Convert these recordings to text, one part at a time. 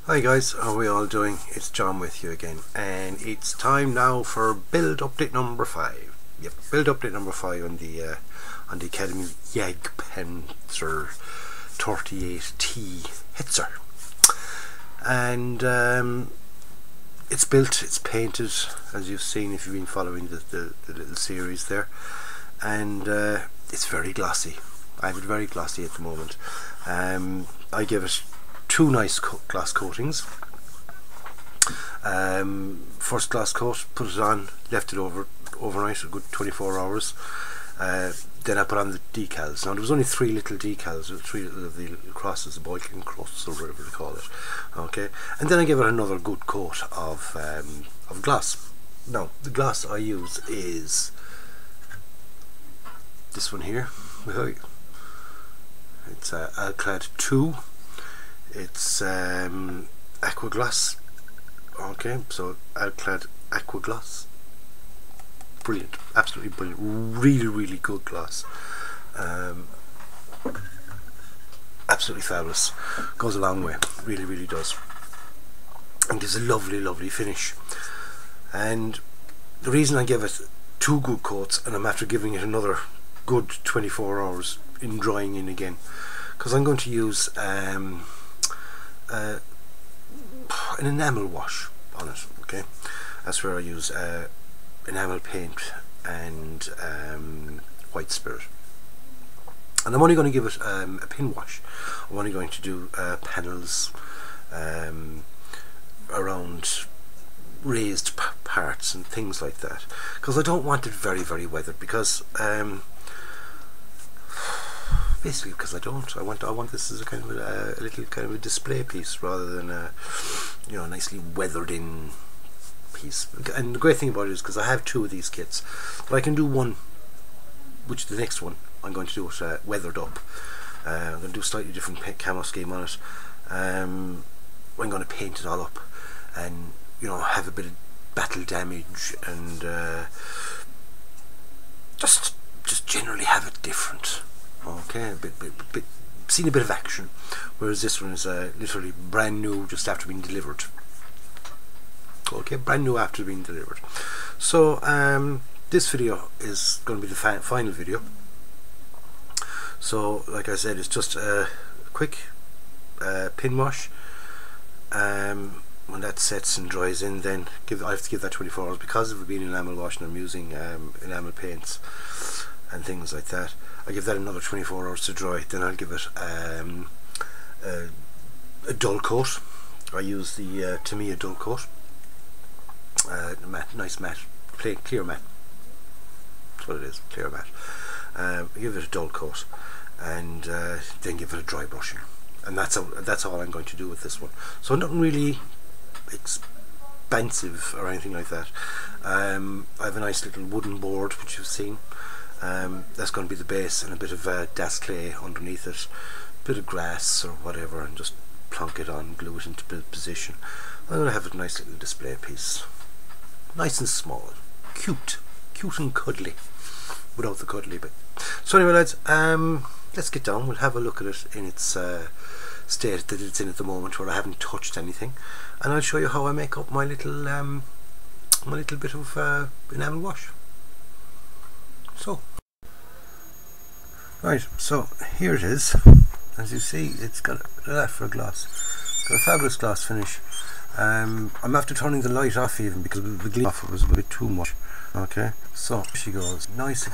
Hi guys, how are we all doing? It's John with you again, and it's time now for build update number 5. Yep, build update number 5 on the Academy Jagdpanzer 38T Hetzer. And it's built, it's painted, as you've seen if you've been following the little series there, and it's very glossy. I have it very glossy at the moment. I give it 2 nice gloss coatings. First gloss coat, put it on, left it overnight, a good 24 hours. Then I put on the decals. Now there was only 3 little decals, 3 little of the crosses, the Boykin crusts or whatever they call it. Okay, and then I give it another good coat of gloss. Now the gloss I use is this one here. It's Alclad 2. It's aqua gloss. Okay, so Alclad aqua gloss. Brilliant, absolutely brilliant, really good gloss. Absolutely fabulous. Goes a long way, really does, and gives a lovely finish. And the reason I give it 2 good coats, and I'm after giving it another good 24 hours in drying in again, because I'm going to use an enamel wash on it. Okay, that's where I use enamel paint and white spirit, and I'm only going to give it a pin wash. I'm only going to do panels around raised parts and things like that, because I don't want it very weathered, because basically because I want this as a kind of a little kind of a display piece rather than a, you know, nicely weathered in piece. And the great thing about it is because I have 2 of these kits, but I can do one, which the next one I'm going to do it weathered up. I'm going to do a slightly different camo scheme on it. I'm going to paint it all up and, you know, have a bit of battle damage and just generally have it different. Okay, seen a bit of action, whereas this one is literally brand new, just after being delivered. Okay, brand new after being delivered. So this video is going to be the final video. So like I said, it's just a quick pin wash. When that sets and dries in, then I have to give that 24 hours, because of it being enamel wash and I'm using enamel paints and things like that. I give that another 24 hours to dry. Then I'll give it a dull coat. I use the Tamiya dull coat, matte, nice matte, plain clear matte. That's what it is, clear matte. I give it a dull coat, and then give it a dry brushing, and that's all I'm going to do with this one. So nothing really expensive or anything like that. I have a nice little wooden board which you've seen. That's going to be the base, and a bit of das clay underneath it, a bit of grass or whatever, and just plonk it on, glue it into position. I'm going to have a nice little display piece, nice and small, cute and cuddly, without the cuddly bit. So anyway lads, let's get down. We'll have a look at it in its state that it's in at the moment, where I haven't touched anything, and I'll show you how I make up my little bit of enamel wash. So, right, so here it is. As you see, it's got that for a gloss. It's got a fabulous gloss finish. I'm after turning the light off even, because the gleam off it was a bit too much. Okay, so here she goes. Nice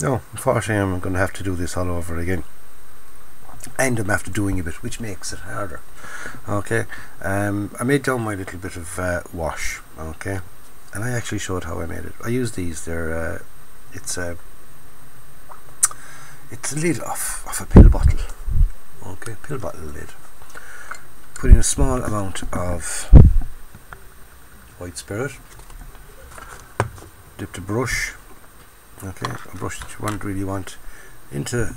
No, unfortunately I'm going to have to do this all over again, and I'm after doing a bit, which makes it harder. Okay, I made down my little bit of wash, okay, and I actually showed how I made it. I use these, they're it's a lid off a pill bottle, okay, pill bottle lid. Put in a small amount of white spirit, dipped a brush, okay, a brush that you really want, into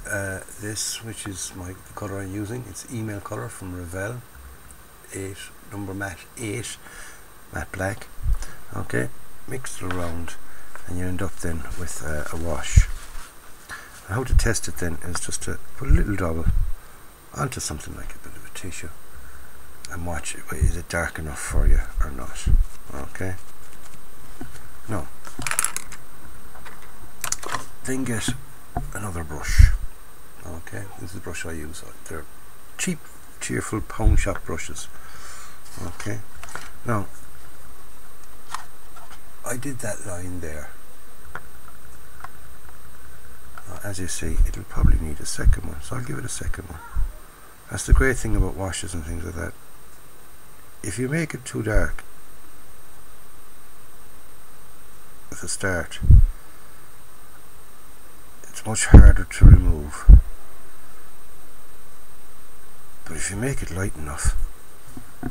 this, which is the colour I'm using. It's Enamel colour from Revell, 8 number matte 8 matte black. Okay, mix it around, and you end up then with a wash. And how to test it then is just to put a little dabble onto something like a bit of a tissue and watch it. Is it dark enough for you or not? Okay. No. Then get another brush. Okay, this is the brush I use. They're cheap, cheerful pound shop brushes. Okay. Now, I did that line there. Now, as you see, it'll probably need a second one, so I'll give it a second one. That's the great thing about washes and things like that. If you make it too dark at the start, it's much harder to remove. But if you make it light enough, you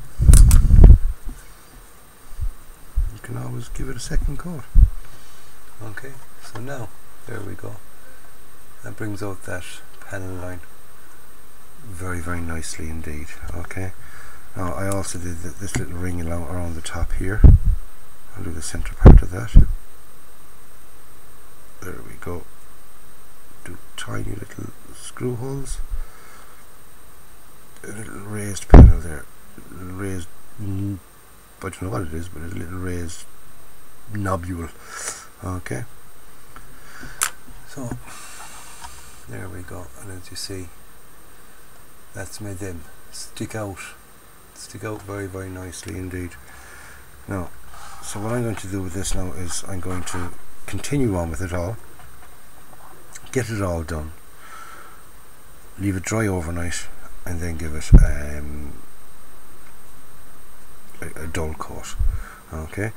can always give it a second coat. Okay, so now, there we go. That brings out that panel line very, very nicely indeed. Okay, now I also did this little ring around the top here. I'll do the center part of that. There we go. Do tiny little screw holes. A little raised panel there. A little raised, I don't know what it is, but a little raised nobule. Okay. So, there we go. And as you see, that's made them stick out very, very nicely indeed. Now, so what I'm going to do with this now is I'm going to continue on with it all, get it all done, leave it dry overnight, and then give it a dull coat. Okay,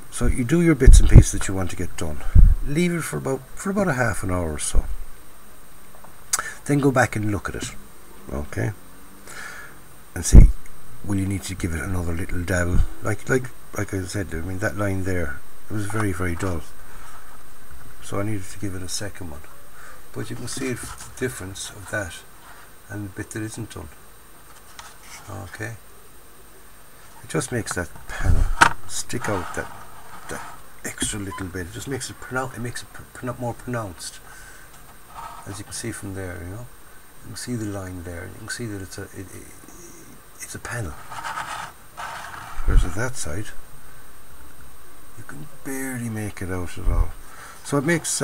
so you do your bits and pieces that you want to get done, leave it for about a half an hour or so, then go back and look at it, okay, and see, will you need to give it another little dabble, like I said. I mean, that line there, it was very, very dull, so I needed to give it a second one. But you can see the difference of that and the bit that isn't done. Okay, it just makes that panel stick out that extra little bit. It just makes it more pronounced, as you can see from there. You know, you can see the line there, and you can see that it's a panel. Whereas at that side, you can barely make it out at all. So it makes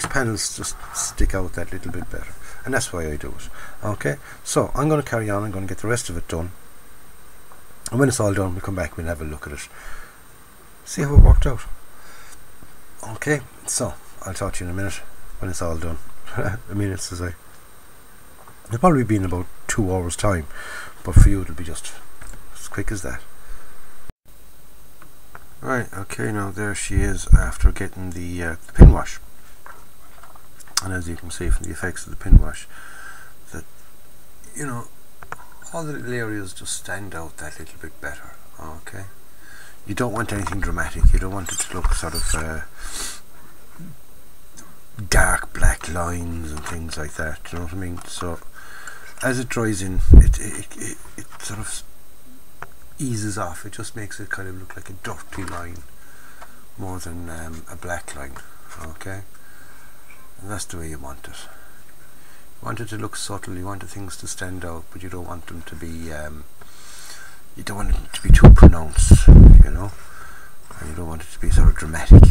panels just stick out that little bit better, and that's why I do it. Okay, so I'm going to carry on. I'm going to get the rest of it done, and when it's all done, we'll come back, we'll have a look at it, see how it worked out. Okay, so I'll talk to you in a minute when it's all done. A minute, to say. It'll probably be in about 2 hours time, but for you it'll be just as quick as that. Right, okay, now there she is after getting the pin wash. And as you can see from the effects of the pin wash, that, you know, all the little areas just stand out that little bit better. Okay, you don't want anything dramatic. You don't want it to look sort of dark black lines and things like that. You know what I mean? So as it dries in, it sort of eases off. It just makes it kind of look like a dirty line more than a black line. Okay, and that's the way you want it. You want it to look subtle. You want the things to stand out, but you don't want them to be you don't want it to be too pronounced, you know, and you don't want it to be sort of dramatic.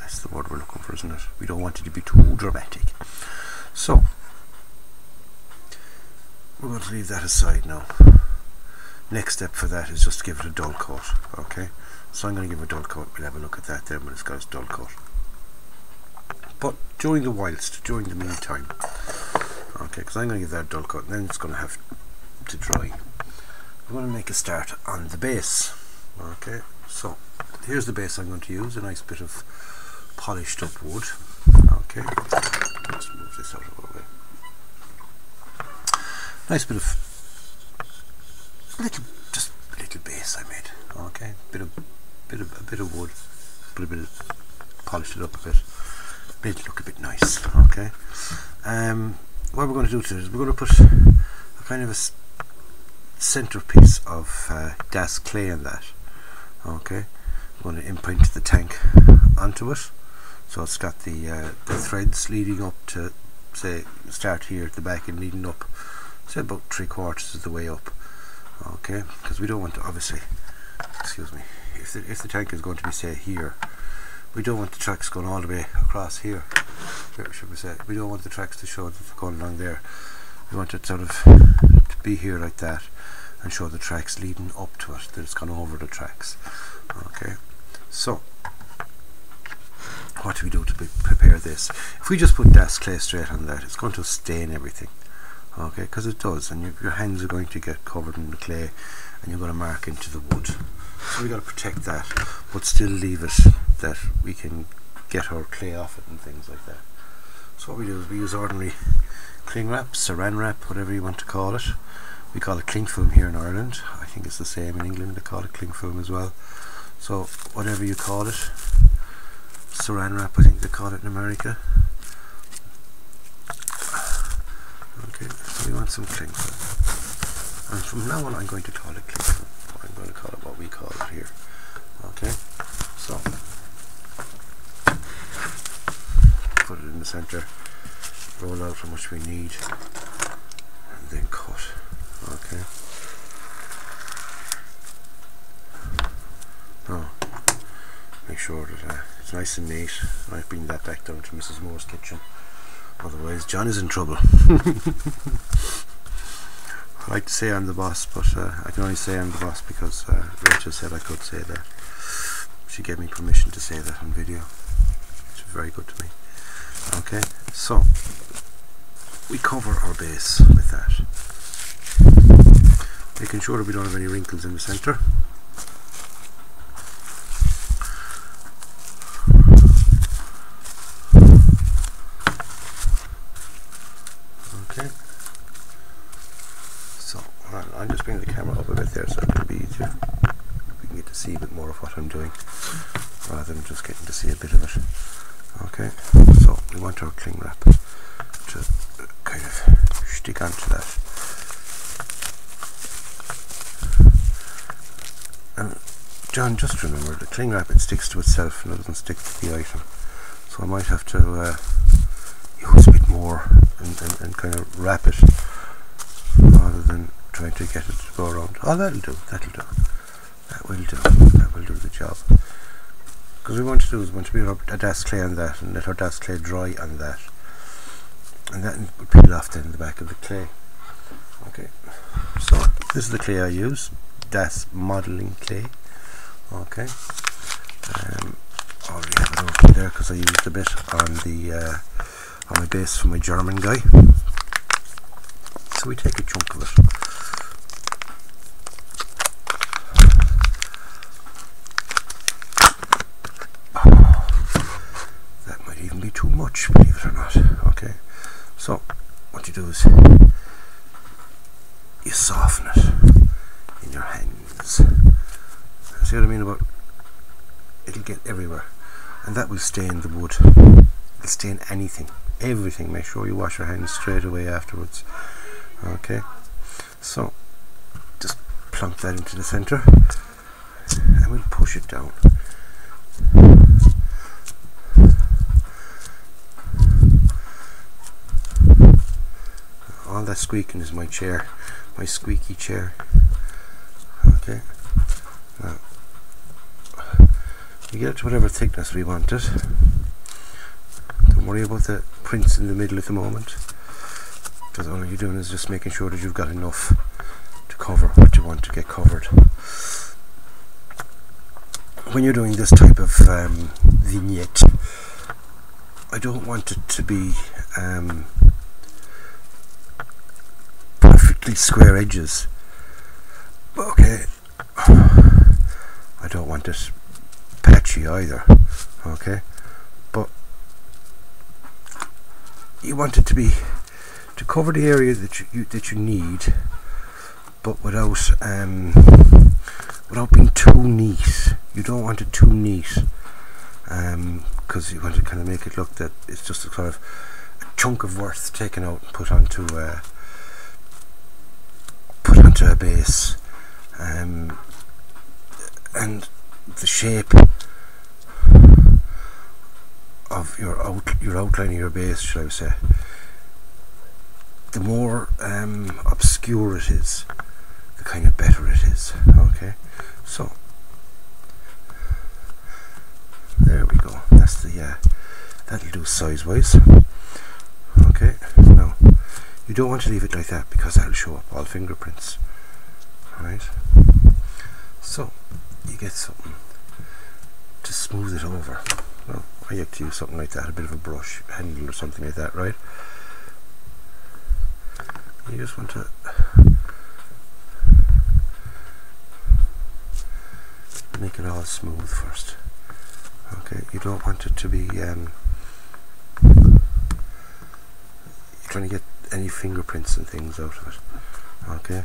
That's the word we're looking for, isn't it? We don't want it to be too dramatic. So we're going to leave that aside now. Next step for that is just to give it a dull coat. Okay, so I'm going to give it a dull coat. We'll have a look at that then when it's got its dull coat. during the meantime. Okay, because I'm going to give that a dull coat, and then it's going to have to dry. I'm going to make a start on the base. Okay, so here's the base I'm going to use, a nice bit of polished up wood. Okay, let's move this out of our way. Nice bit of just a little base I made. Okay, a bit of wood, but a bit of polished it up a bit, made it look a bit nice. Okay, what we're going to do to it is we're going to put a kind of a centerpiece of gas clay in that. Okay, we're going to imprint the tank onto it, so it's got the threads leading up to, say, start here at the back and leading up, say, about 3/4 of the way up. Okay, because we don't want to, obviously, excuse me, if the tank is going to be, say, here, we don't want the tracks going all the way across here. Where should we say? We don't want the tracks to show that they're going along there. We want it sort of to be here like that and show the tracks leading up to it, that it's gone over the tracks. Okay, so what do we do to prepare this? If we just put das clay straight on that, it's going to stain everything. Okay, because it does, and your hands are going to get covered in the clay, and you're going to mark into the wood. So we got to protect that, but still leave it that we can get our clay off it and things like that. So what we do is we use ordinary cling wrap, saran wrap, whatever you want to call it. We call it cling film here in Ireland. I think it's the same in England, they call it cling film as well. So whatever you call it, saran wrap I think they call it in America. Okay, so we want some cling film. And from now on I'm going to call it cling film. I'm going to call it what we call it here. Okay, so put it in the center, roll out how much we need, and then cut. Okay. Oh, make sure that it's nice and neat. I might bring that back down to Mrs. Moore's kitchen. Otherwise, John is in trouble. I like to say I'm the boss, but I can only say I'm the boss because Rachel said I could say that. She gave me permission to say that on video. It's very good to me. Okay, so we cover our base with that, making sure that we don't have any wrinkles in the center. Okay, so I'm just bringing the camera up a bit there so it'll be easier. We can get to see a bit more of what I'm doing rather than just getting to see a bit of it. Okay, so we want our cling wrap to kind of stick onto that. And John, just remember, the cling wrap, it sticks to itself and it doesn't stick to the item. So I might have to use a bit more and kind of wrap it rather than trying to get it to go around. Oh, that'll do. That will do the job. Because we want to do is we want to put a das clay on that and let our das clay dry on that, and that will peel off then in the back of the clay. Okay, so this is the clay I use, das modelling clay. Okay, already have it open there because I used a bit on the on my base for my German guy. So we take a chunk of it. Too much, believe it or not. Okay, so what you do is you soften it in your hands. See what I mean about it'll get everywhere, and that will stain the wood. It'll stain anything, everything. Make sure you wash your hands straight away afterwards. Okay, so just plunk that into the center and we'll push it down. All that squeaking is my chair, my squeaky chair. Okay, now we get it to whatever thickness we want it. Don't worry about the prints in the middle at the moment, because all you're doing is just making sure that you've got enough to cover what you want to get covered. When you're doing this type of vignette, I don't want it to be perfectly square edges. Okay, I don't want it patchy either. Okay, but you want it to be, to cover the area that you need, but without being too neat. You don't want it too neat, because you want to kind of make it look that it's just a sort of a chunk of worth taken out and put onto a base, and the shape of your outline of your base, should I say, the more obscure it is, the kind of better it is. Okay, so there we go. That's the that'll do size wise. Okay, now you don't want to leave it like that because that'll show up all fingerprints. Alright, so you get something to smooth it over. Well, I like to use something like that, a bit of a brush handle or something like that, right? You just want to make it all smooth first. Okay, you don't want it to be you're trying to get any fingerprints and things out of it. Okay,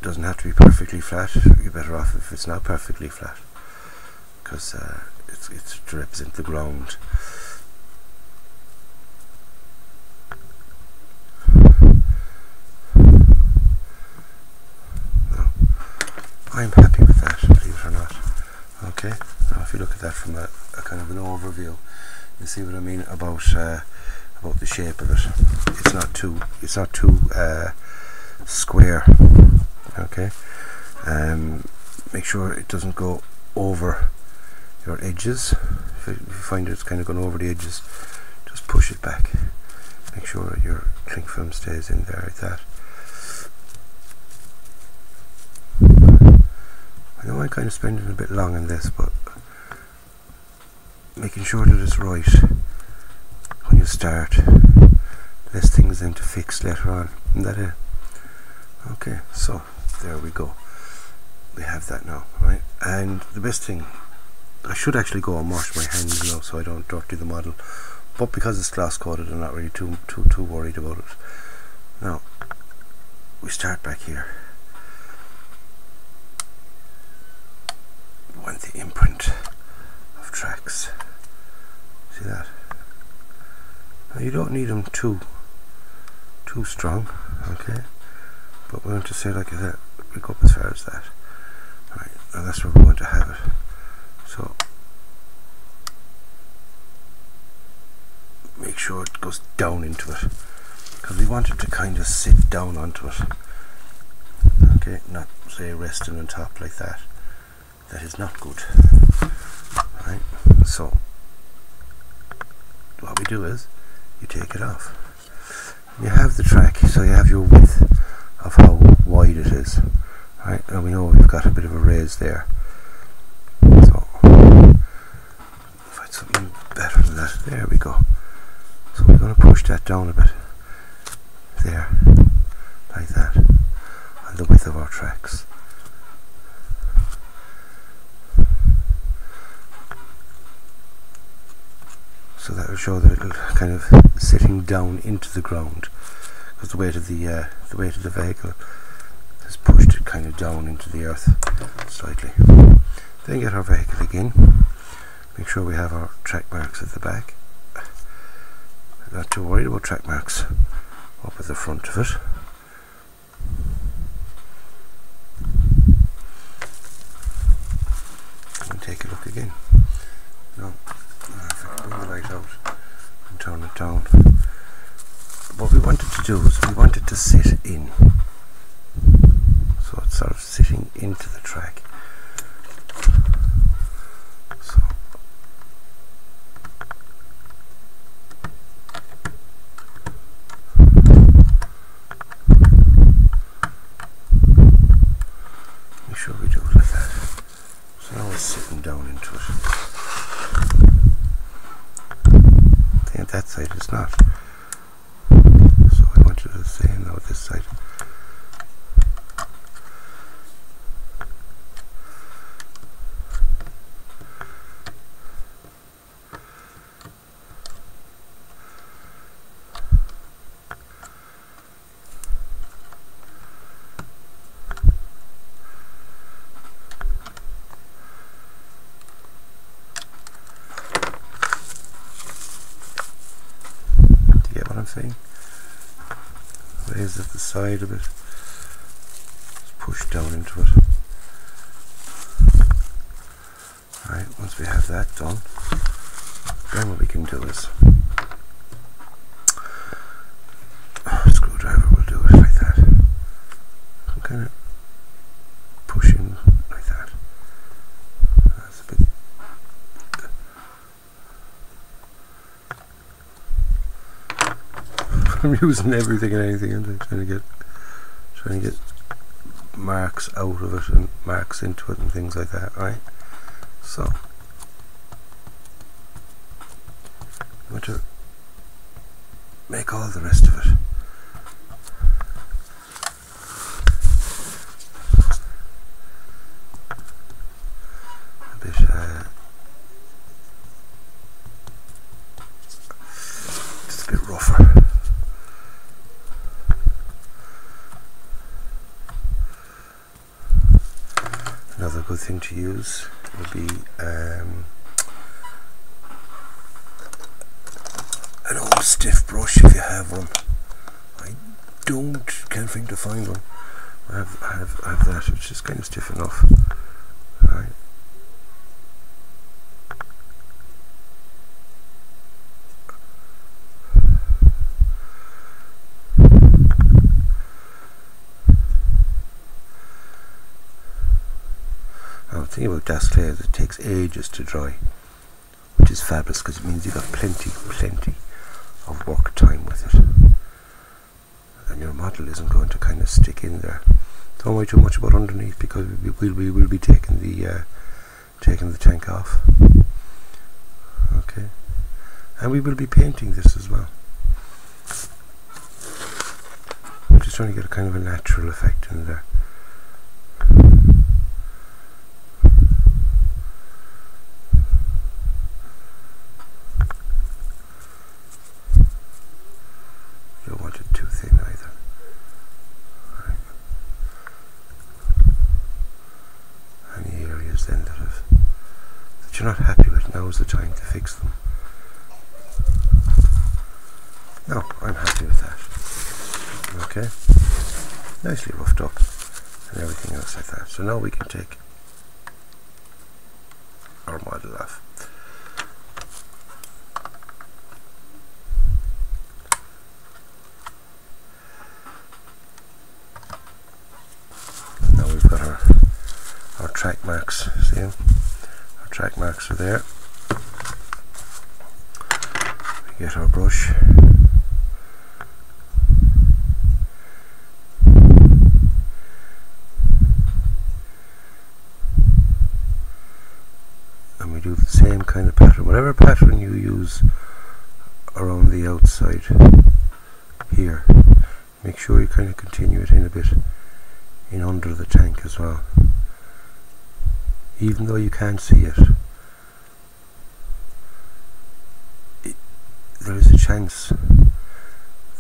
doesn't have to be perfectly flat. You're better off if it's not perfectly flat, because it's to represent the ground. No, I'm happy with that, believe it or not. Okay, now if you look at that from a kind of an overview, you see what I mean about the shape of it. It's not too square. Okay, make sure it doesn't go over your edges. If you find it's kind of going over the edges, just push it back. Make sure that your cling film stays in there like that. I know I'm kind of spending a bit long on this, but making sure that it's right when you start, less things then to fix later on. Isn't that it? Okay, so there we go. We have that now, right? And the best thing, I should actually go and wash my hands now so I don't dirty the model, but because it's gloss coated, I'm not really too worried about it. Now we start back here. We want the imprint of tracks. See that? Now you don't need them too strong, okay? But we want to say like that, we go up as far as that. Right, now that's where we want to have it. So make sure it goes down into it, because we want it to kind of sit down onto it. Okay, not say resting on top like that. That is not good. Right, so what we do is you take it off. You have the track, so you have your width of how wide it is. Right, and we know we've got a bit of a raise there. So find something better than that. There we go. So we're going to push that down a bit. There, like that, on the width of our tracks. So that will show that it'll kind of sitting down into the ground, because the weight of the vehicle has pushed it kind of down into the earth slightly. Then get our vehicle again. Make sure we have our track marks at the back. Not too worried about track marks up at the front of it. And take a look again. Now, bring the light out and turn it down. What we wanted to do is we wanted to sit in, so it's sort of sitting into the track. So make sure we do it like that. So now it's sitting down into it. something at that side, it's not. So I want you to do the same now with this side. Thing. Raise at the side of it, just push down into it. Alright, once we have that done, then what we can do is a screwdriver will do it like that. I'm kind of pushing like that. That's a bit. I'm using everything and anything, and trying to get marks out of it and marks into it and things like that, right? So I want to make all the rest of it. A bit just a bit rougher. Another good thing to use would be an old stiff brush if you have one. I can't seem to find one. I have that, which is kind of stiff enough. Right. The thing about gas clay is it takes ages to dry, which is fabulous because it means you've got plenty of work time with it, and your model isn't going to kind of stick in there. Don't worry too much about underneath because we will be taking the tank off. Okay, and we will be painting this as well. I'm just trying to get a kind of a natural effect in there. You're not happy with, now is the time to fix them. No, I'm happy with that. Okay, nicely roughed up and everything else like that. So now we can take our model off. Now we've got our track marks, see them? Track marks are there. We get our brush. And we do the same kind of pattern. Whatever pattern you use around the outside here, make sure you kind of continue it in a bit in under the tank as well. Even though you can't see it, there is a chance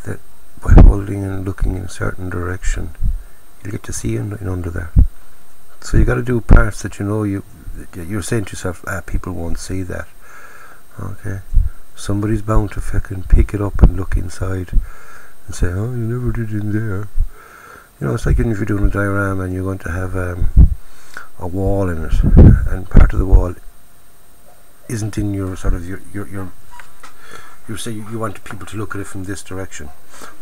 that by holding and looking in a certain direction, you'll get to see in under there. So you got to do parts that you know you're saying to yourself, people won't see that. Okay, somebody's bound to fucking pick it up and look inside and say, oh, you never did in there. You know, it's like if you're doing a diorama and you're going to have a wall in it, and part of the wall isn't in your sort of you say you want people to look at it from this direction.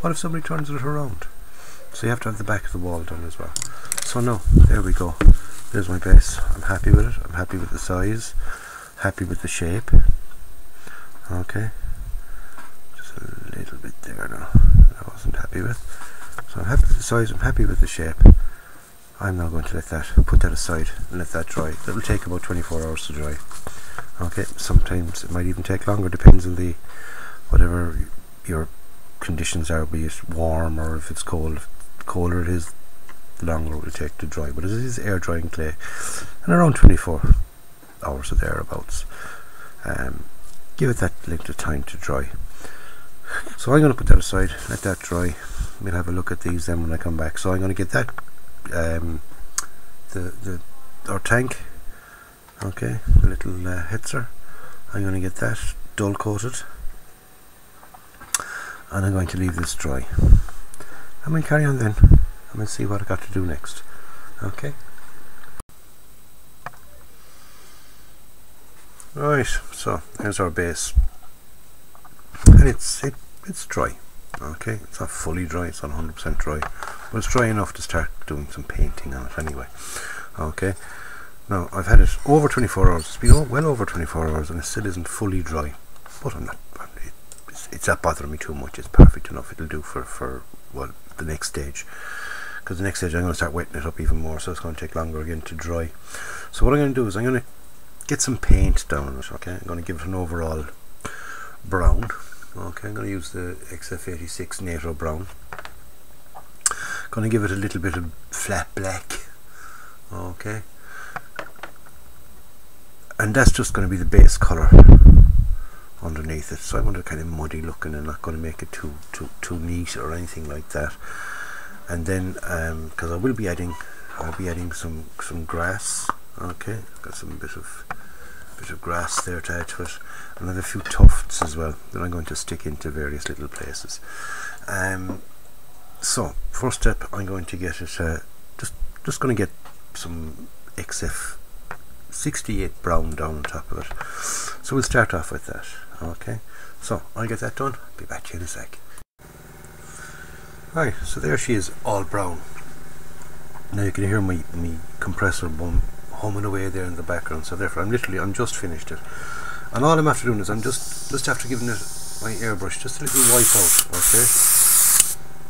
What if somebody turns it around? So you have to have the back of the wall done as well. So no, there we go. There's my base. I'm happy with it. I'm happy with the size. Happy with the shape. Okay. Just a little bit there now. I wasn't happy with. So I'm happy with the size. I'm happy with the shape. I'm now going to put that aside and let that dry. It'll take about 24 hours to dry. Okay, sometimes it might even take longer, depends on whatever your conditions are, be it warm or if it's cold. The colder it is, the longer it will take to dry, but it is air drying clay, and around 24 hours or thereabouts. Give it that length of time to dry. So I'm going to put that aside, let that dry. We'll have a look at these then when I come back. So I'm going to get that our tank, okay, the little Hetzer. I'm going to get that dull coated, and I'm going to leave this dry. I'm going to carry on then. I'm going to see what I got to do next. Okay. Right, so here's our base, and it's dry. Okay, it's not fully dry, it's not 100% dry, but it's dry enough to start doing some painting on it anyway. Okay, now I've had it over 24 hours. It's been well over 24 hours, and it still isn't fully dry. But it's not bothering me too much. It's perfect enough. It'll do for well, the next stage. Because the next stage I'm going to start wetting it up even more, so it's going to take longer again to dry. So what I'm going to do is I'm going to get some paint down on it. Okay, I'm going to give it an overall brown. Okay, I'm going to use the XF86 NATO brown. Going to give it a little bit of flat black. Okay, and that's just going to be the base colour underneath it. So I want it kind of muddy looking, and not going to make it too neat or anything like that. And then because I'll be adding some grass. Okay, got some bit of grass there to add to it, and I have a few tufts as well that I'm going to stick into various little places. So first step, I'm going to get it just going to get some XF68 brown down on top of it. So we'll start off with that. Okay, so I'll get that done, be back to you in a sec. Right, so there she is, all brown. Now you can hear my compressor humming away there in the background, so therefore I'm just finished it, and all I'm after doing is I'm just after giving it my airbrush just a little wipe out. Okay,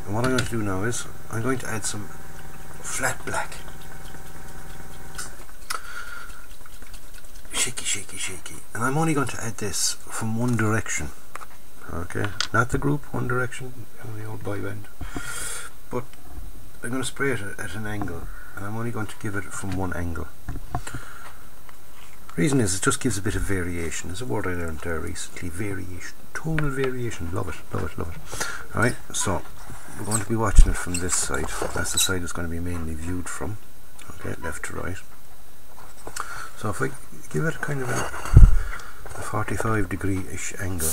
and what I'm going to do now is I'm going to add some flat black, shaky, and I'm only going to add this from one direction. Okay, not the group, one direction, the old boy band, but I'm going to spray it at an angle, and I'm only going to give it from one angle. Reason is it just gives a bit of variation. There's a word I learned there recently, variation, tonal variation. Love it. Alright, so we're going to be watching it from this side. That's the side it's going to be mainly viewed from. Okay, left to right. So if I give it kind of a 45-degree-ish angle,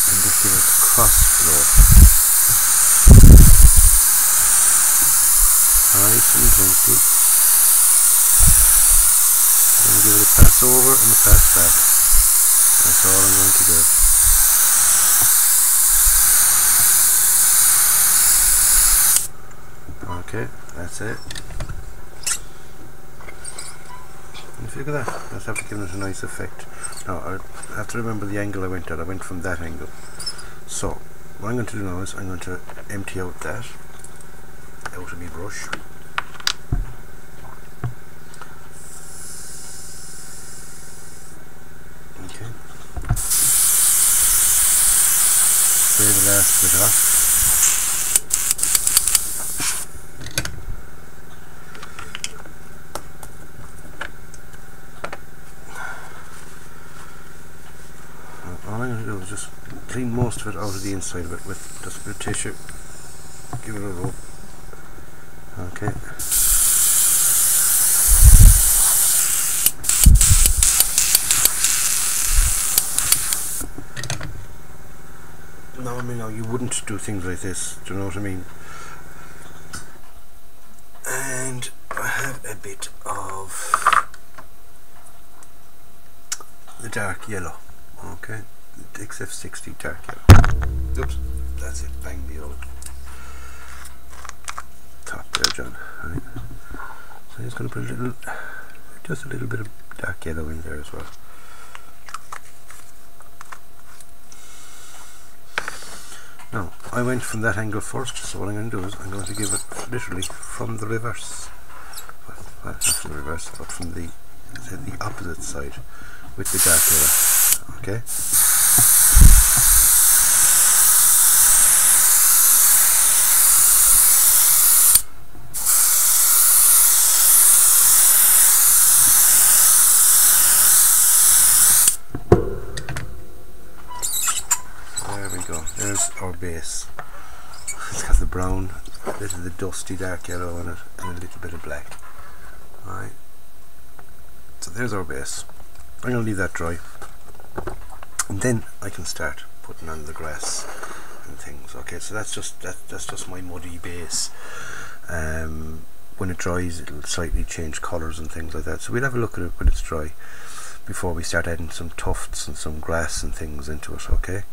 and just give it a cross flow, nice and gently, and give it a pass over and a pass back. That's all I'm going to do. Okay, that's it. And if you look at that, that's after giving it a nice effect. Now I have to remember the angle I went at. I went from that angle. So what I'm going to do now is I'm going to empty out that out of my brush. Okay. Spray the last bit off. All I'm going to do is just clean most of it out of the inside of it with just a bit of tissue. Give it a rub. Okay. Now, I mean, now you wouldn't do things like this, do you know what I mean? And I have a bit of the dark yellow, okay? The XF60 dark yellow. Oops, that's it, bang the old top there, John. Right. So I'm just going to put just a little bit of dark yellow in there as well. Now, I went from that angle first, so what I'm going to do is I'm going to give it literally from the reverse. Well, not the reverse, but from the opposite side with the dark yellow. Okay? brown, a little of the dusty dark yellow on it, and a little bit of black. Alright, so there's our base. I'm going to leave that dry, and then I can start putting on the grass and things. Okay, so that's just my muddy base. When it dries, it'll slightly change colours and things like that, so we'll have a look at it when it's dry before we start adding some tufts and some grass and things into it. Okay,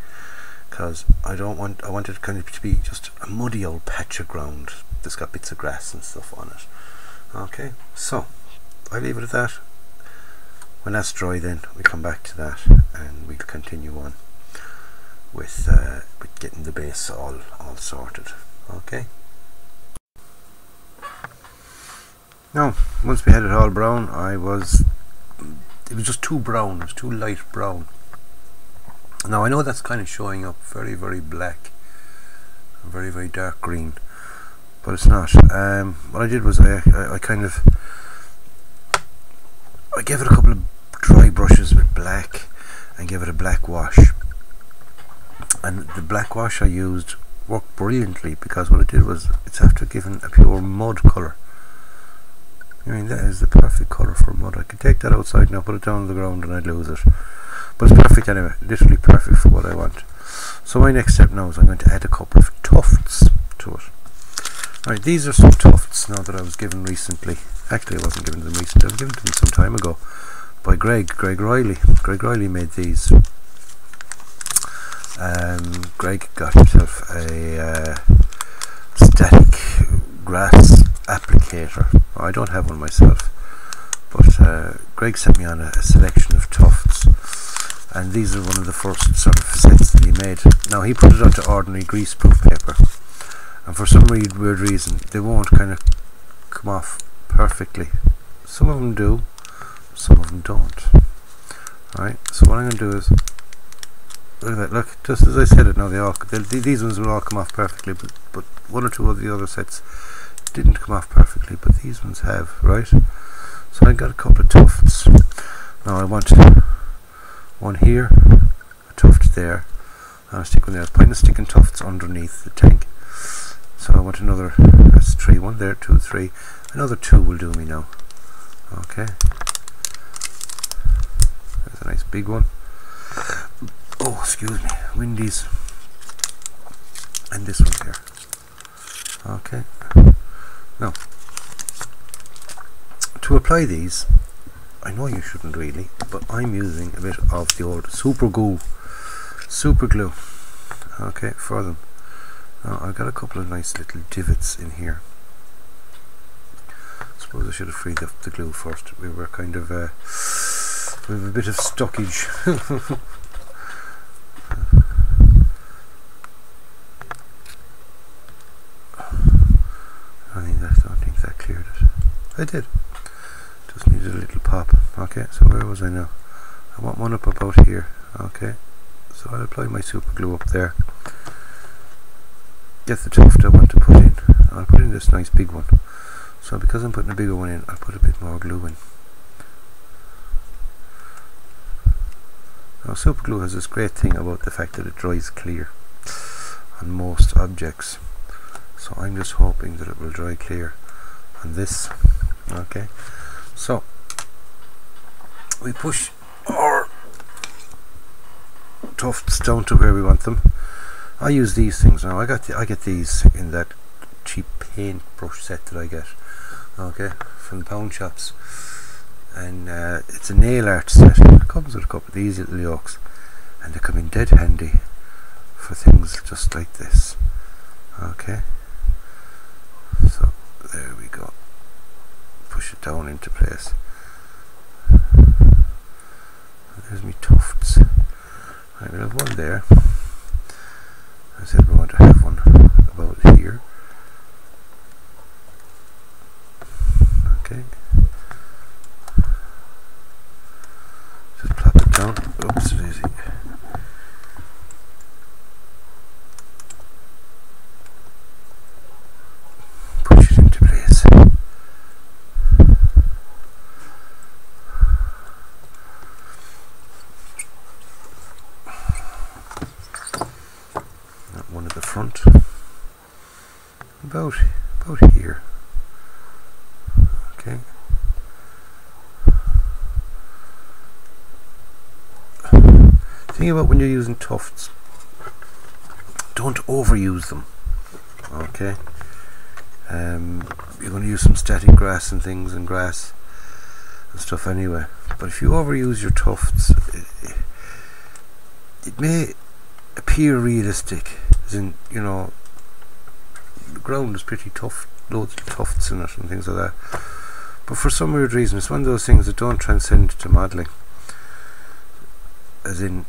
because I want it kind of to be just a muddy old patch of ground that's got bits of grass and stuff on it. Okay, so I leave it at that. When that's dry, then we come back to that and we'll continue on with getting the base all sorted. Okay. Now, once we had it all brown, it was just too brown. It was too light brown. Now I know that's kind of showing up very, very black, very, very dark green, but it's not. What I did was I gave it a couple of dry brushes with black and gave it a black wash. And the black wash I used worked brilliantly, because what it did was, it's after giving a pure mud colour. I mean, that is the perfect colour for mud. I could take that outside now, put it down on the ground, and I'd lose it. But it's perfect anyway, literally perfect for what I want. So my next step now is I'm going to add a couple of tufts to it. Alright, these are some tufts now that I was given recently. Actually, I wasn't given them recently, I was given them some time ago by Greg Riley. Greg Riley made these. Greg got himself a static grass applicator. I don't have one myself, but Greg sent me on a selection of tufts, and these are one of the first sort of sets that he made. Now he put it onto ordinary greaseproof paper, and for some weird reason they won't kind of come off perfectly. Some of them do, some of them don't. Alright, so what I'm going to do is, look at that, look, just as I said it now, these ones will all come off perfectly, but one or two of the other sets didn't come off perfectly, but these ones have, right? So I got a couple of tufts. Now I want one here, a tuft there, and I'll stick one there. I'm kind of sticking tufts underneath the tank. So I want another, that's 3, 1 there, 2, 3, another 2 will do me now. Okay, there's a nice big one. Oh, excuse me, Windies, and this one here. Okay, now to apply these, I know you shouldn't really, but I'm using a bit of the old super glue, okay, for them. Now I've got a couple of nice little divots in here. I suppose I should have freed up the glue first. We were kind of we have a bit of stockage. I don't think that cleared it. I did. Just needed a little pop. Okay, so where was I now? I want one up about here. Okay, so I'll apply my super glue up there. Get the tuft I want to put in. I'll put in this nice big one. So because I'm putting a bigger one in, I'll put a bit more glue in. Now super glue has this great thing about the fact that it dries clear on most objects. So I'm just hoping that it will dry clear on this. Okay, so we push our tufts down to where we want them. I use these things now. I get these in that cheap paint brush set that I get, okay, from the pound shops, and it's a nail art set. It comes with a couple of these little yolks, and they come in dead handy for things just like this. Okay, so there we go. Push it down into place. There's me tufts. I will have one there. I said we want to have one about here. Okay. Just plop it down. Oops, it is. Push it into place. One at the front. about here. Okay. Think about when you're using tufts. Don't overuse them. Okay. You're going to use some static grass and things and grass and stuff anyway. But if you overuse your tufts, it may appear realistic, as in, you know, the ground is pretty tough, loads of tufts in it and things like that. But for some weird reason, it's one of those things that don't transcend to modelling. As in,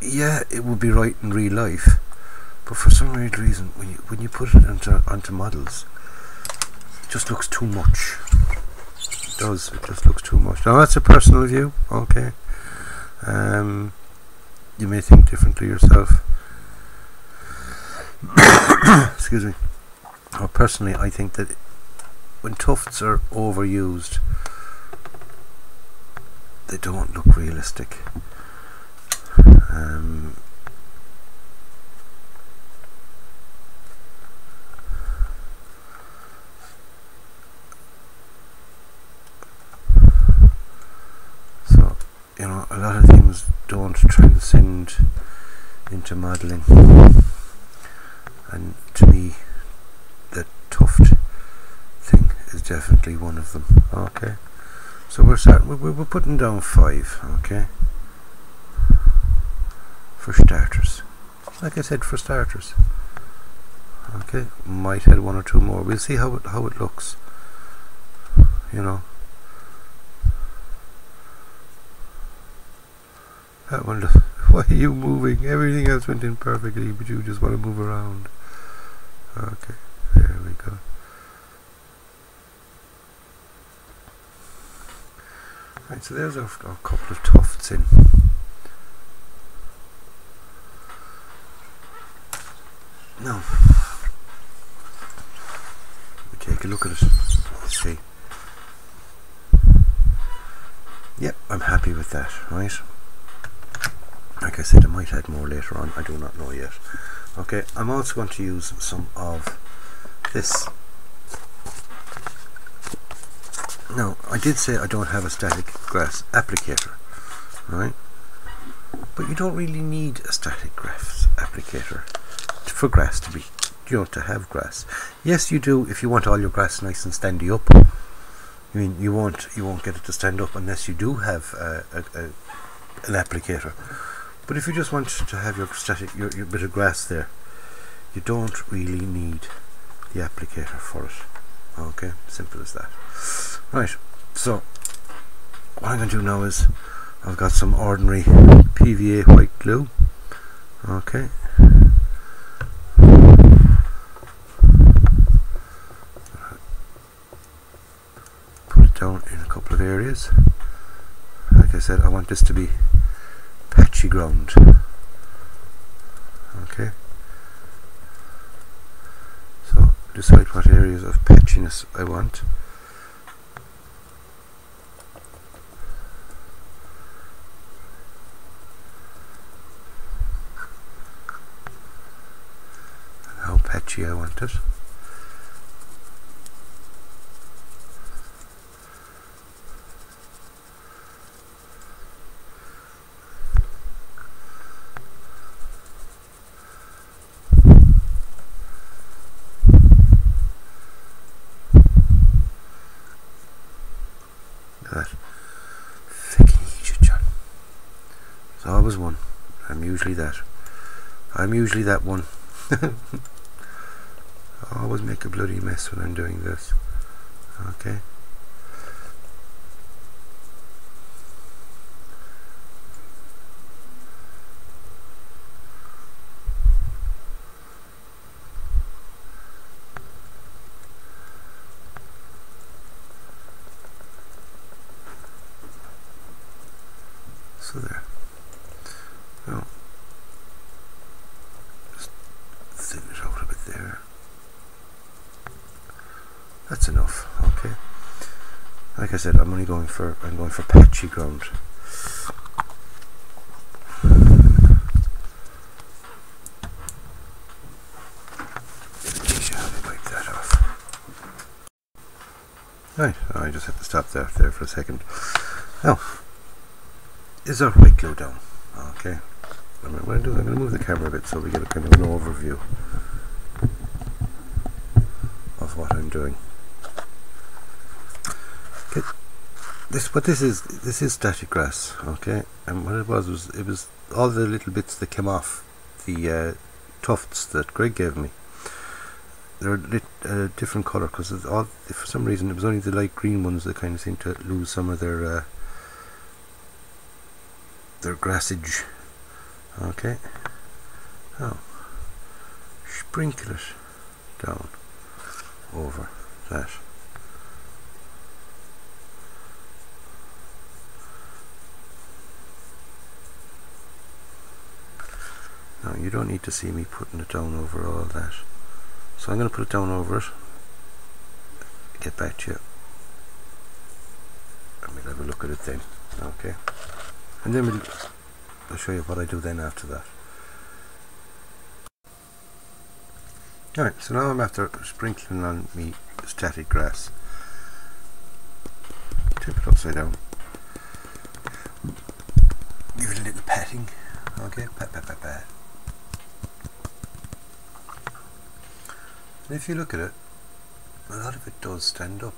yeah, it would be right in real life, but for some weird reason, when you put it onto models, it just looks too much. It does. It just looks too much. Now that's a personal view. Okay. You may think differently yourself. Excuse me. Or personally, I think that when tufts are overused, they don't look realistic. So, you know, a lot of things don't transcend into modelling, and to me, the tuft thing is definitely one of them. Okay, so we're putting down 5. Okay, for starters, like I said, for starters. Okay, might add 1 or 2 more. We'll see how it looks. You know, that one. Why are you moving? Everything else went in perfectly, but you just want to move around. Okay, there we go. Right, so there's our couple of tufts in. Now, we take a look at it. Let's see. Yep, I'm happy with that, right? Like I said, I might add more later on. I do not know yet. Okay, I'm also going to use some of this. Now, I did say I don't have a static grass applicator, right? But you don't really need a static grass applicator for grass to be, you know, to have grass. Yes, you do if you want all your grass nice and standy up. I mean, you won't get it to stand up unless you do have an applicator. But if you just want to have your bit of grass there, you don't really need the applicator for it. Okay, simple as that. Right, so what I'm going to do now is I've got some ordinary PVA white glue. Okay. Put it down in a couple of areas. Like I said, I want this to be patchy ground. Okay. So decide what areas of patchiness I want. And how patchy I want it. Always one. I'm usually that one. I always make a bloody mess when I'm doing this. Okay. So there. Now, just thin it out a bit there. That's enough. Okay. Like I said, I'm going for patchy ground. Right, I just have to stop there for a second. Now, is our white glue down? Okay. What I'm going to do is I'm going to move the camera a bit so we get a kind of an overview of what I'm doing. Okay. This is static grass, okay, and what it was all the little bits that came off the tufts that Greg gave me. They're a different colour because for some reason it was only the light green ones that kind of seemed to lose some of their grassage. Okay, now sprinkle it down over that. Now you don't need to see me putting it down over all that, so I'm going to put it down over it, get back to you, and we'll have a look at it then. Okay, and then I'll show you what I do then after that. Alright, so now I'm after sprinkling on me static grass. Tip it upside down, give it a little patting. Okay, pat pat pat pat. And if you look at it, a lot of it does stand up.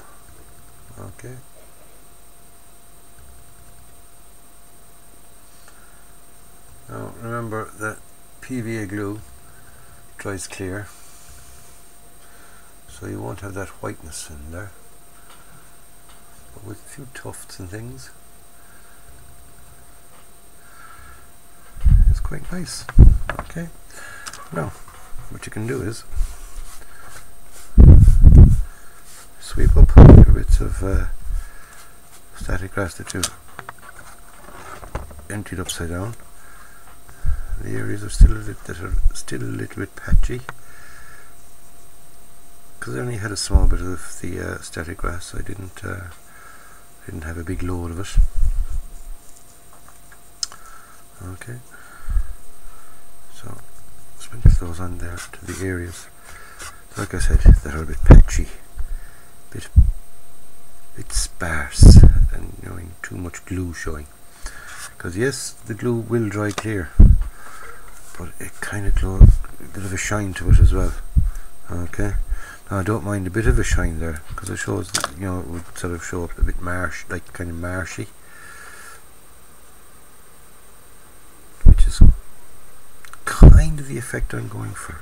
Okay. Now remember that PVA glue dries clear, so you won't have that whiteness in there. But with a few tufts and things, it's quite nice. Okay. Now, what you can do is sweep up your bits of static grass that you emptied upside down. The areas are still a little bit patchy because I only had a small bit of the static grass, so I didn't have a big load of it. Okay, so sprinkle those on there to the areas, like I said, that are a bit patchy, bit sparse, and too much glue showing. Because yes, the glue will dry clear, but it kind of a bit of a shine to it as well. Okay, now I don't mind a bit of a shine there because it shows that, it would sort of show up a bit like kind of marshy, which is kind of the effect I'm going for.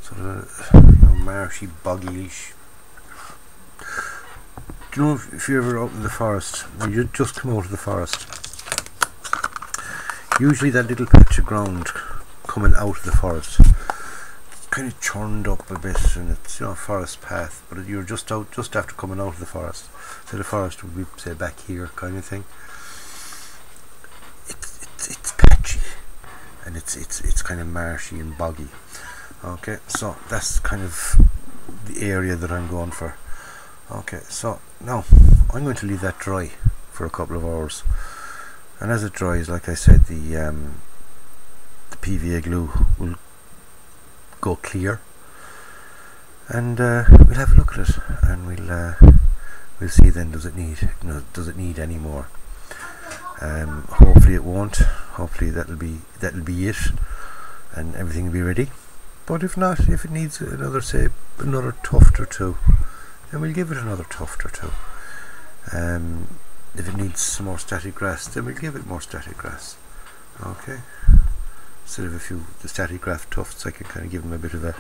Sort of marshy, boggyish. Do you know if you're ever out in the forest, when you just come out of the forest, usually that little patch of ground coming out of the forest kind of churned up a bit, and it's forest path, but you're just after coming out of the forest, so the forest would be, say, back here kind of thing. It's patchy, and it's kind of marshy and boggy. Okay, so that's kind of the area that I'm going for. Okay, so now I'm going to leave that dry for a couple of hours, and as it dries, like I said, the PVA glue will go clear, and we'll have a look at it, and we'll see then, does it need any more. Hopefully it won't. Hopefully that'll be it, and everything will be ready. But if not, if it needs another tuft or two, then we'll give it another tuft or two. If it needs some more static grass, then we'll give it more static grass. Okay. Instead of the static grass tufts, I can kind of give them a bit of a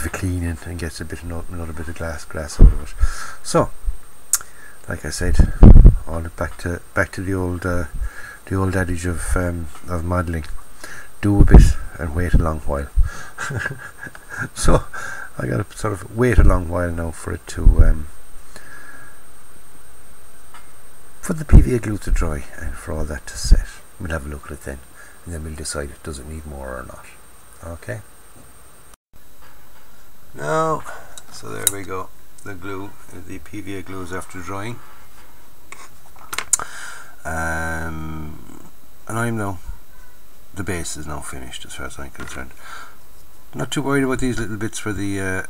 cleaning and get another bit of grass out of it. So, like I said, all back to the old adage of modelling: do a bit and wait a long while. So I got to sort of wait a long while now for it to for the PVA glue to dry and for all that to set. We'll have a look at it then, and then we'll decide does it need more or not. Okay. Now, so there we go. The PVA glue is after drying, and the base is now finished as far as I'm concerned. Not too worried about these little bits for the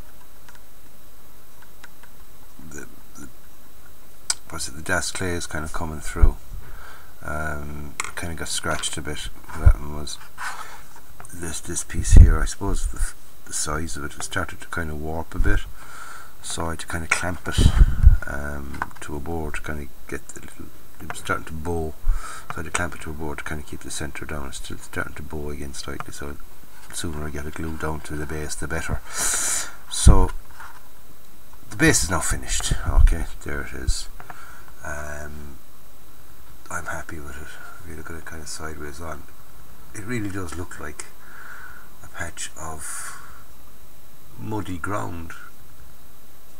what's it, the desk clay is kind of coming through. Kind of got scratched a bit. What happened was this piece here, I suppose the size of it started to kind of warp a bit, so I had to kind of clamp it to a board to kind of get the little, it was starting to bow, so I had to clamp it to a board to kind of keep the centre down. It's still starting to bow again slightly, so the sooner I get it glued down to the base the better. So the base is now finished. Okay, there it is. I'm happy with it. If you look at it kind of sideways on, it really does look like a patch of muddy ground,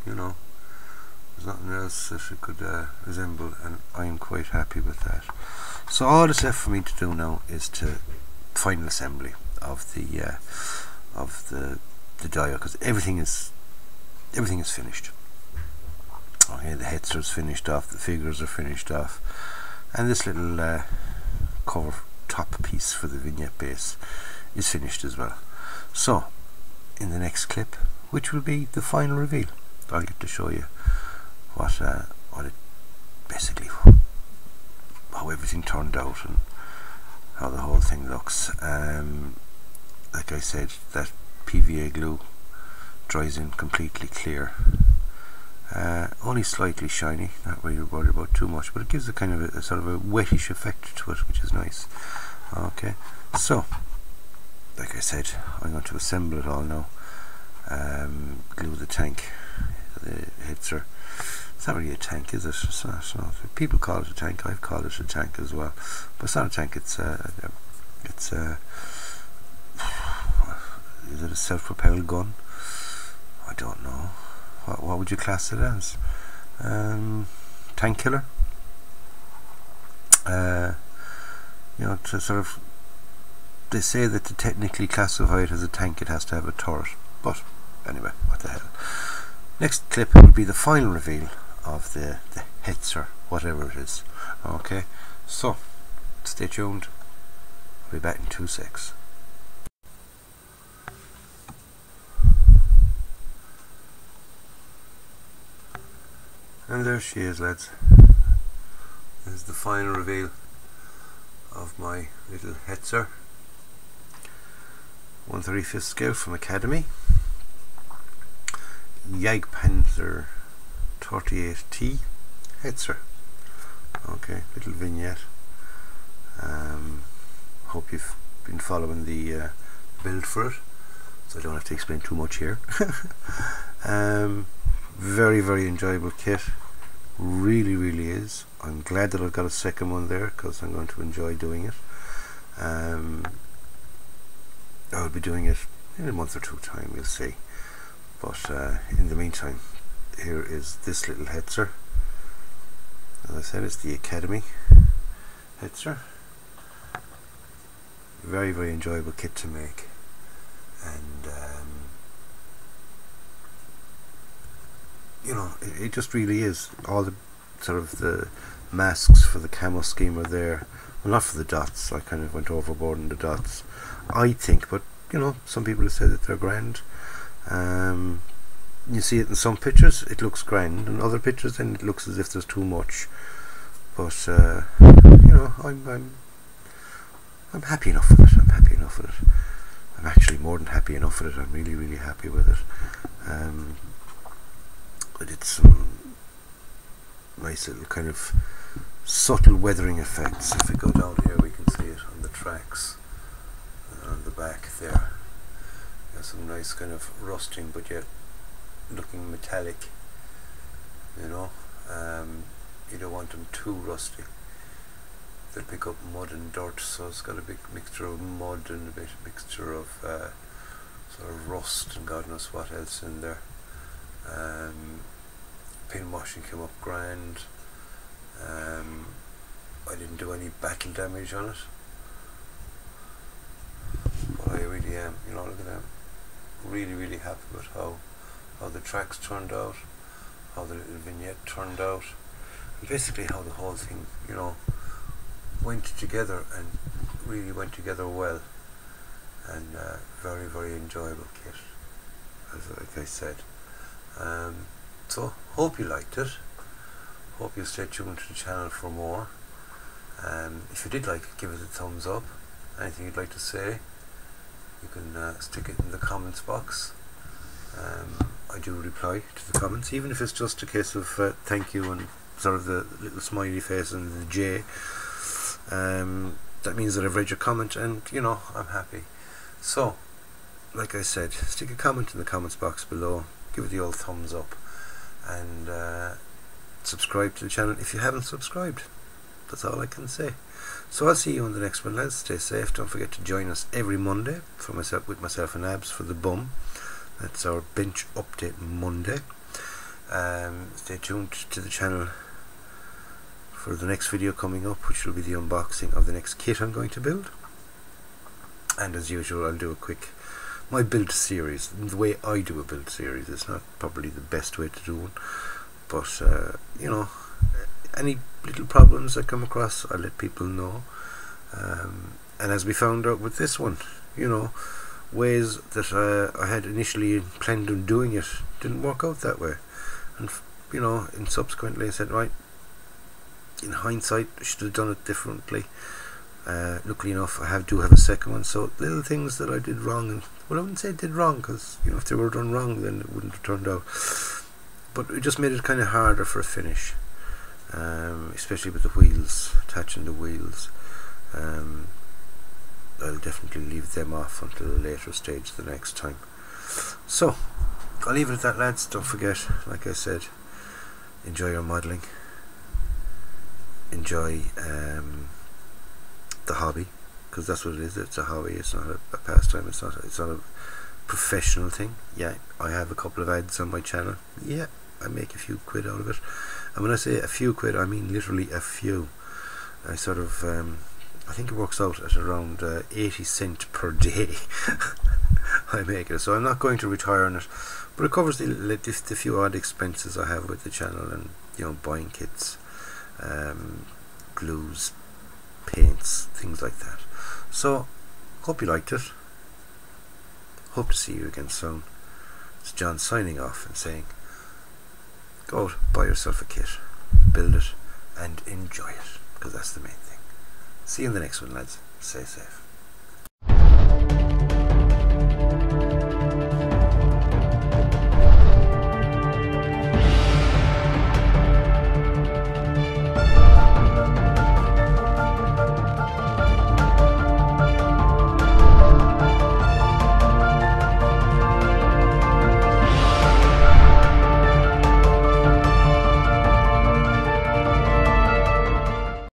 you know. There's nothing else that it could resemble, and I am quite happy with that. So all that's left for me to do now is to final assembly of the dial, because everything is finished. Okay, the Hetzer's finished off, the figures are finished off, and this little cover top piece for the vignette base is finished as well. So in the next clip, which will be the final reveal, I'll get to show you what it basically, how everything turned out and how the whole thing looks. Like I said, that PVA glue dries in completely clear, only slightly shiny, not really worried about too much, but it gives a kind of a sort of a wettish effect to it, which is nice. Okay, so like I said, I'm going to assemble it all now. Glue the tank, the Hetzer. It's not really a tank, is it? It's not. People call it a tank. I've called it a tank as well, but it's not a tank. It's is it a self-propelled gun? I don't know. What would you class it as? Tank killer? You know, to sort of, they say that to technically classify it as a tank, it has to have a turret. But anyway, what the hell. Next clip will be the final reveal of the Hetzer, whatever it is. Okay, so stay tuned. I'll be back in 2 secs. And there she is, lads. This is the final reveal of my little Hetzer 1/35 scale from Academy. Jagdpanzer 38T Hetzer. Okay, little vignette. Hope you've been following the build for it, so I don't have to explain too much here. Very, very enjoyable kit. Really is. I'm glad that I've got a second one there, because I'm going to enjoy doing it. I'll be doing it in a month or two time, we'll see. But in the meantime, here is this little Hetzer. As I said, it's the Academy Hetzer. Very enjoyable kit to make, and you know, it just really is. All the sort of the masks for the camo scheme are there. Well, not for the dots. I kind of went overboard in the dots, I think, but you know, some people have said that they're grand. You see it in some pictures, it looks grand, and other pictures then it looks as if there's too much. But you know, I'm happy enough with it. I'm happy enough with it. I'm actually more than happy enough with it. I'm really happy with it. I did some nice little kind of subtle weathering effects. If we go down here, we can see it on the tracks and on the back there. There's some nice kind of rusting, but yet looking metallic. You know, you don't want them too rusty. They'll pick up mud and dirt, so it's got a big mixture of mud and a bit mixture of sort of rust and God knows what else in there. Pin washing came up grand. I didn't do any battle damage on it, but I really am, you know, look at that, really happy with how the tracks turned out, how the little vignette turned out, and basically how the whole thing, you know, went together, and really went together well. And very enjoyable kit, like I said. So hope you liked it. Hope you stay tuned to the channel for more. If you did like it, give it a thumbs up. Anything you'd like to say, you can stick it in the comments box. I do reply to the comments, even if it's just a case of thank you and sort of the little smiley face and the J. That means that I've read your comment, and you know, I'm happy. So, like I said, stick a comment in the comments box below, give it the old thumbs up, and subscribe to the channel if you haven't subscribed. That's all I can say. So I'll see you on the next one, lads. Stay safe. Don't forget to join us every Monday with myself and Abs for the bum. That's our bench update Monday. Stay tuned to the channel for the next video coming up, which will be the unboxing of the next kit I'm going to build. And as usual, I'll do my build series. The way I do a build series, it's not probably the best way to do one, but you know, any little problems I come across, I'll let people know. And as we found out with this one, you know, ways that I had initially planned on doing it didn't work out that way, and you know, and subsequently I said, right, in hindsight I should have done it differently. Luckily enough, I do have a second one, so little things that I did wrong, and well, I wouldn't say I did wrong, because you know, if they were done wrong then it wouldn't have turned out, but it just made it kind of harder for a finish, especially with the wheels, attaching the wheels. I'll definitely leave them off until a later stage the next time. So I'll leave it at that, lads. Don't forget, like I said, enjoy your modelling, enjoy the hobby, because that's what it is. It's a hobby, it's not a pastime, it's not a professional thing. Yeah, I have a couple of ads on my channel. Yeah, I make a few quid out of it, and when I say a few quid, I mean literally a few. I sort of I think it works out at around 80 cents per day. I make it, so I'm not going to retire on it, but it covers the few odd expenses I have with the channel, and you know, buying kits, glues, paints, things like that. So hope you liked it. Hope to see you again soon. It's John signing off and saying, go out, buy yourself a kit, build it and enjoy it, because that's the main thing. See you in the next one, lads. Stay safe.